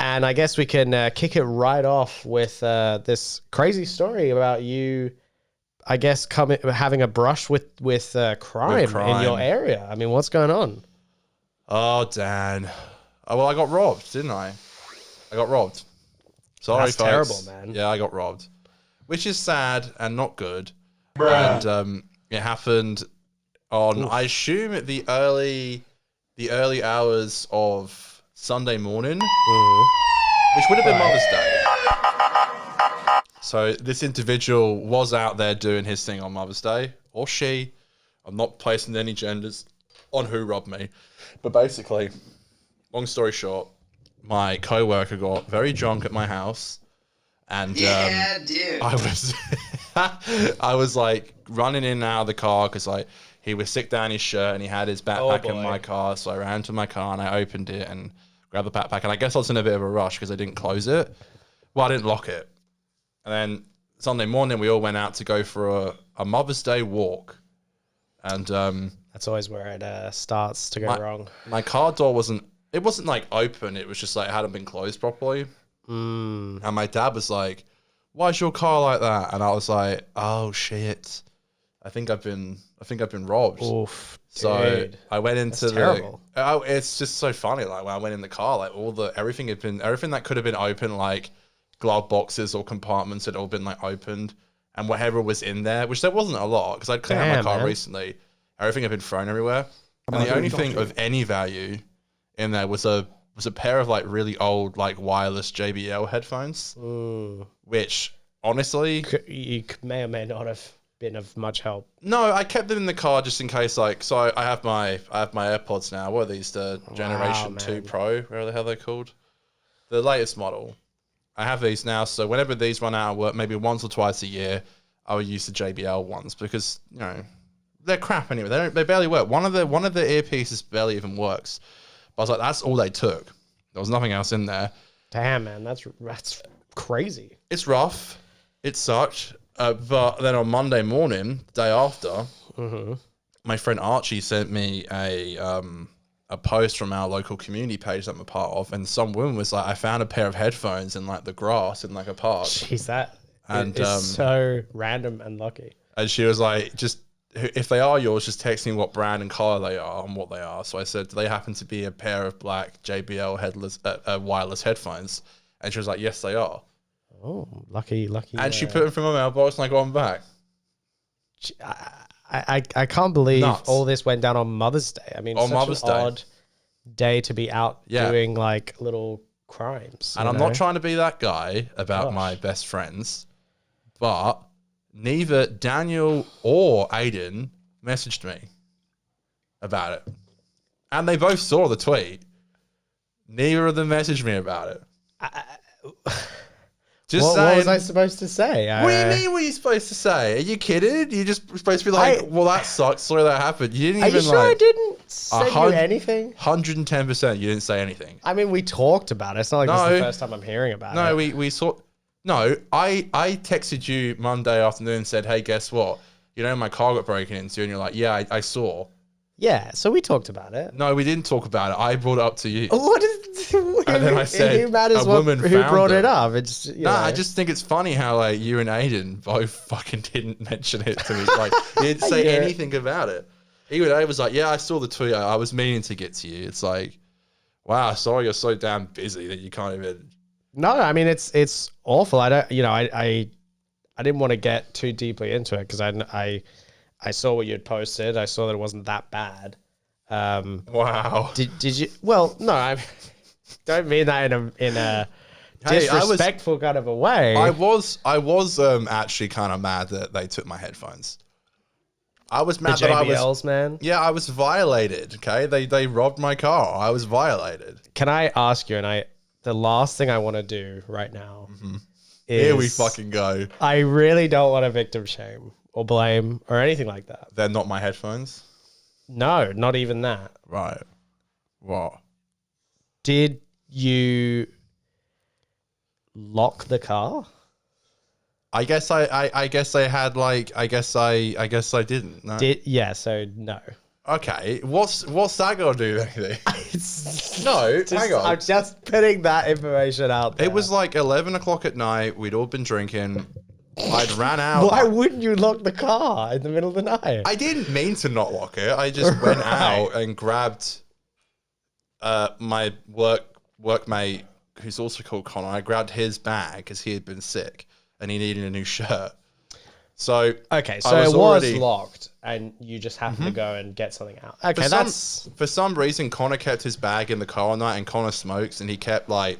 And I guess we can kick it right off with this crazy story about you, I guess, having a brush with crime in your area. I mean, what's going on? Oh, Dan. Oh, well, I got robbed, didn't I? I got robbed. Sorry, That's folks. terrible, man. Yeah, I got robbed, which is sad and not good. Bruh. And it happened on, I assume, at the early hours of Sunday morning, which would have been Mother's Day. So this individual was out there doing his thing on Mother's Day, or she. I'm not placing any genders on who robbed me. But basically, long story short, my co-worker got very drunk at my house. And dude. I was like running in and out of the car because like he was sick down his shirt and he had his backpack in my car. So I ran to my car and I opened it and grabbed the backpack. And I guess I was in a bit of a rush because I didn't close it. Well, I didn't lock it. And then Sunday morning, we all went out to go for a Mother's Day walk. And that's always where it starts to go wrong. My car door wasn't like open. It was just like it hadn't been closed properly. And my dad was like, "Why's your car like that?" And I was like, "Oh shit, I think I've been robbed." Oof, so I went into terrible. It's just so funny. Like when I went in the car, like everything that could have been open, like glove boxes or compartments had all been like opened, and whatever was in there, which there wasn't a lot because I'd cleaned out my car recently. Everything had been thrown everywhere, and the only thing of any value in there was a pair of like really old like wireless JBL headphones, which honestly you may or may not have been of much help. No, I kept them in the car just in case. Like, so I have my AirPods now. What are these? The Generation 2 Pro, whatever the hell they're called, the latest model. I have these now, so whenever these run out of work, maybe once or twice a year, I will use the JBL ones because they're crap anyway. They barely work. One of the earpieces barely even works. But I was like, that's all they took. There was nothing else in there. Damn, man, that's crazy. It's rough. It sucked. But then on Monday morning, the day after, my friend Archie sent me a post from our local community page that I'm a part of, and some woman was like, "I found a pair of headphones in like the grass in like a park." Jeez, that is so random and lucky. And she was like, "Just if they are yours, just text me what brand and color they are and what they are." So I said, "Do they happen to be a pair of black JBL wireless headphones?" And she was like, "Yes, they are." Oh, lucky. And she put them from my mailbox and I got them back. I can't believe all this went down on Mother's Day. I mean, on Mother's Day. Odd day to be out doing like little crimes. And I'm not trying to be that guy about my best friends, but neither Daniel or Aiden messaged me about it. And they both saw the tweet. Neither of them messaged me about it. What was I supposed to say? What do you mean? What are you supposed to say? Are you kidding? You're just supposed to be like, "Well, that sucks. Sorry that happened." You didn't even. Are you sure I didn't say you anything? 110%. You didn't say anything. I mean, we talked about it. It's not like this is the first time I'm hearing about it. No, we saw. No, I texted you Monday afternoon and said, "Hey, guess what? My car got broken into," and you're like, "Yeah, I saw." Yeah, so we talked about it. No, we didn't talk about it. I brought it up to you. And then I said, "Who matters who brought it up?" It's I just think it's funny how like you and Aiden both fucking didn't mention it to me. Like you didn't say anything about it. Even I was like, "Yeah, I saw the tweet. I was meaning to get to you." It's like, wow, sorry, you're so damn busy that you can't even. No, I mean it's awful. I don't, I didn't want to get too deeply into it because I saw what you had posted. I saw that it wasn't that bad. Wow. Did you? Well, no, I don't mean that in a disrespectful kind of a way. I was actually kind of mad that they took my headphones. I was mad the that JBLs, man. Yeah, I was violated. Okay, they robbed my car. I was violated. Can I ask you? And the last thing I want to do right now is here we fucking go. I really don't want to victim shame or blame or anything like that. They're not my headphones? No, not even that. Right. What? Did you lock the car? I guess I had like I guess I didn't. No. Yeah, so no. Okay, what's that got to do with anything? No, hang on. I'm just putting that information out there. It was like 11 o'clock at night. We'd all been drinking. I'd ran out. Why wouldn't you lock the car in the middle of the night? I didn't mean to not lock it. I just went out and grabbed my workmate, who's also called Conor. I grabbed his bag because he had been sick and he needed a new shirt. So okay, so it was locked, and you just happened to go and get something out. Okay, for some reason Conor kept his bag in the car all night, and Conor smokes, and he kept because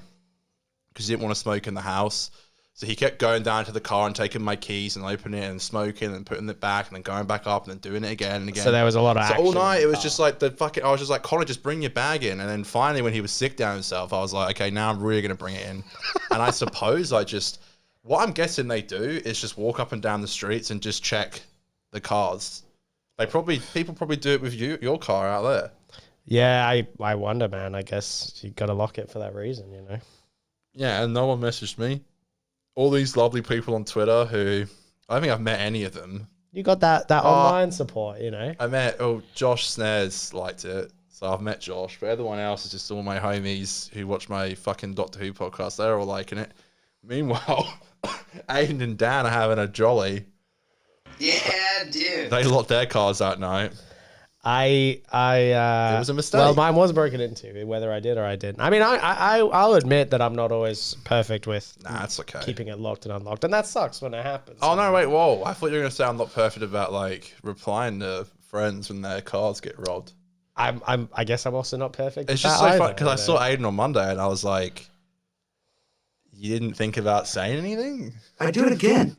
he didn't want to smoke in the house, so he kept going down to the car and taking my keys and opening it and smoking and putting it back and then going back up and then doing it again and again. So there was a lot of action. All night it was just like I was just like, Conor, just bring your bag in. And then finally when he was sick down himself, I was like, okay, now I'm really gonna bring it in. And I suppose what I'm guessing they do is just walk up and down the streets and just check the cars. People probably do it with your car out there. Yeah, I wonder, man. I guess you got to lock it for that reason, you know. Yeah, and no one messaged me. All these lovely people on Twitter who I don't think I've met any of them. You got that online support, you know. I met Josh Snares liked it, so I've met Josh, but everyone else is just all my homies who watch my fucking Doctor Who podcast. They're all liking it. Meanwhile, Aiden and Dan are having a jolly. Yeah, dude. They locked their cars that night. It was a mistake. Well, mine was broken into, whether I did or I didn't. I mean, I'll admit that I'm not always perfect with that's okay. keeping it locked and unlocked, and that sucks when it happens. Oh no, wait, whoa! I thought you were gonna say I'm not perfect about replying to friends when their cars get robbed. I guess I'm also not perfect. It's just so fun because I saw Aiden on Monday and I was like, you didn't think about saying anything? I'd do it again.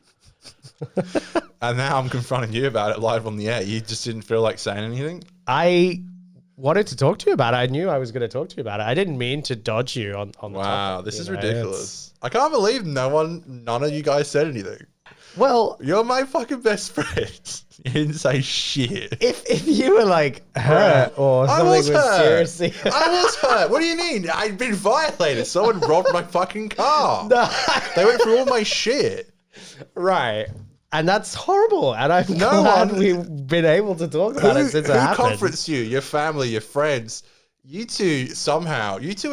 And now I'm confronting you about it live on the air. You just didn't feel like saying anything? I wanted to talk to you about it. I knew I was going to talk to you about it. I didn't mean to dodge you on the Wow, topic, this is ridiculous. I can't believe none of you guys said anything. Well, you're my fucking best friend. You didn't say shit. If you were like hurt or something was seriously, I was hurt. What do you mean? I'd been violated. Someone robbed my fucking car. No. They went through all my shit. Right. And that's horrible. And I'm glad we've been able to talk about it since it happened. Who comforts you? Your family, your friends. You two are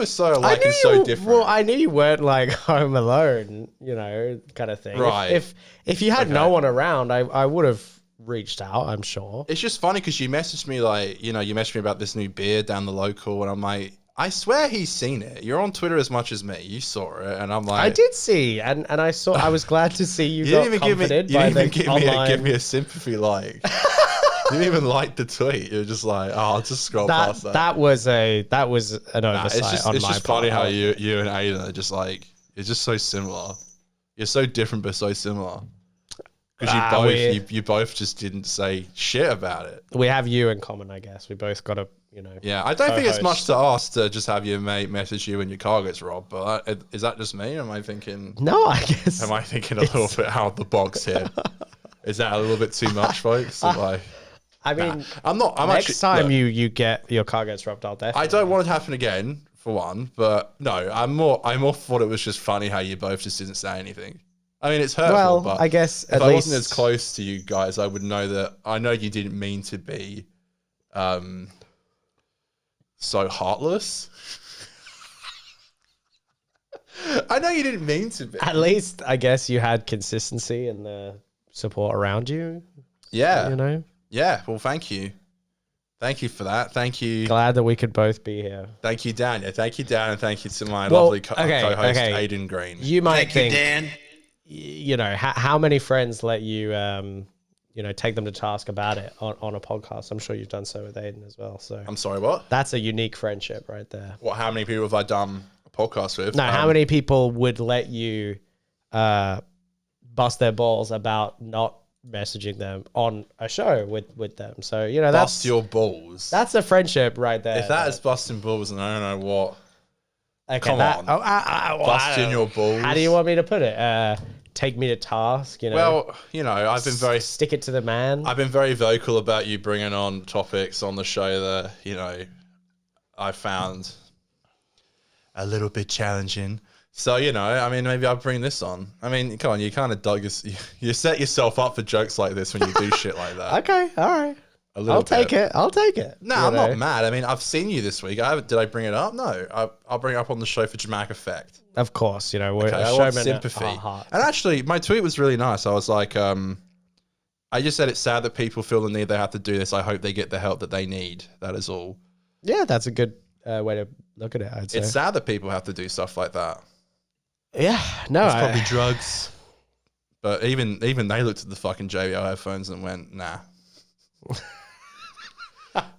so alike and so different. Well, I knew you weren't like home alone, you know, kind of thing. Right. If you had no one around, I would have reached out, I'm sure. It's just funny because you messaged me you messaged me about this new beer down the local, and I'm like, I swear he's seen it. You're on Twitter as much as me. You saw it, and I'm like, I did see, and I saw. I was glad to see you. You didn't even give me a sympathy like. You didn't even like the tweet. You're just like, oh, I'll just scroll past that. That was an oversight. It's just funny how you and Aiden are just like, you're just so similar. You're so different but so similar. Because you both just didn't say shit about it. We have you in common, I guess. We both got Yeah, I don't think it's much to ask to just have your mate message you when your car gets robbed. But is that just me? Or am I thinking? No, I guess. Am I thinking a little bit out of the box here? Is that a little bit too much, folks? I mean, I'm not. Next time you get your car gets robbed, I'll definitely. I don't want it to happen again, for one. But no, I more thought it was just funny how you both just didn't say anything. I mean, it's hurtful, but I guess if I wasn't as close to you guys, I would know that. I know you didn't mean to be, so heartless. I know you didn't mean to be. At least, I guess you had consistency and the support around you. Yeah, you know. Yeah. Well, thank you. Thank you for that. Thank you. Glad that we could both be here. Thank you, Dan. Yeah, thank you, Dan, and thank you to my lovely co-host, Aiden Green. You might think, Dan. You know, how many friends let you, take them to task about it on a podcast? I'm sure you've done so with Aiden as well. So I'm sorry, what? That's a unique friendship right there. What? How many people have I done a podcast with? No, how many people would let you bust their balls about not messaging them on a show with them? So that's bust your balls. That's a friendship right there. If that is busting balls, then I don't know what. Okay, come on, busting your balls. How do you want me to put it? Take me to task. Well, I've been very stick it to the man. I've been very vocal about you bringing on topics on the show that I found a little bit challenging. So, I mean, maybe I'll bring this on. I mean, come on, you kind of you set yourself up for jokes like this when you do shit like that. Okay, all right. A little I'll take it. I'll take it. No, you I'm know? not mad. I mean, I've seen you this week. Did I bring it up? No. I'll bring it up on the show for dramatic effect. Of course, you know, we're Okay, a I want showman sympathy. at heart. And actually, my tweet was really nice. I was like, I just said it's sad that people feel the need they have to do this. I hope they get the help that they need. That is all. Yeah, that's a good way to look at it, I'd say. It's sad that people have to do stuff like that. Yeah, no. It's probably drugs. But even they looked at the fucking JBL headphones and went, nah.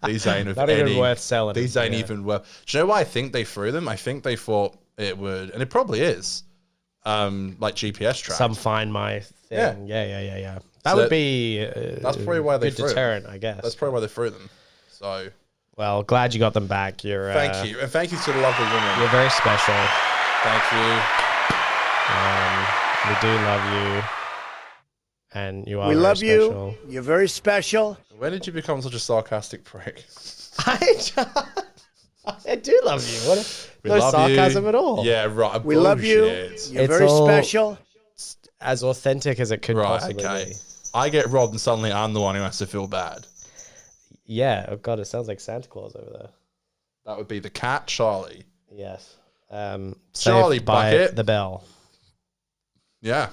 These ain't of not any, even worth selling. These ain't even worth. Do you know why I think they threw them? I think they thought it would, and it probably is, like GPS track. Some Find My thing. Yeah. That So would be that's probably why they good threw deterrent, them. I guess. That's probably why they threw them. So, well, glad you got them back. You're thank you, and thank you to the lovely woman. You're very special. Thank you. We do love you, and you are. We very love special. you. You're very special. When did you become such a sarcastic prick? I do love you. No sarcasm at all. Yeah, right. We love you. You're It's very all- special. As authentic as it could Right, possibly okay. be. I get robbed and suddenly I'm the one who has to feel bad. Yeah. Oh God, it sounds like Santa Claus over there. That would be the cat, Charlie. Yes. Charlie Saved by Bucket. the bell. Yeah.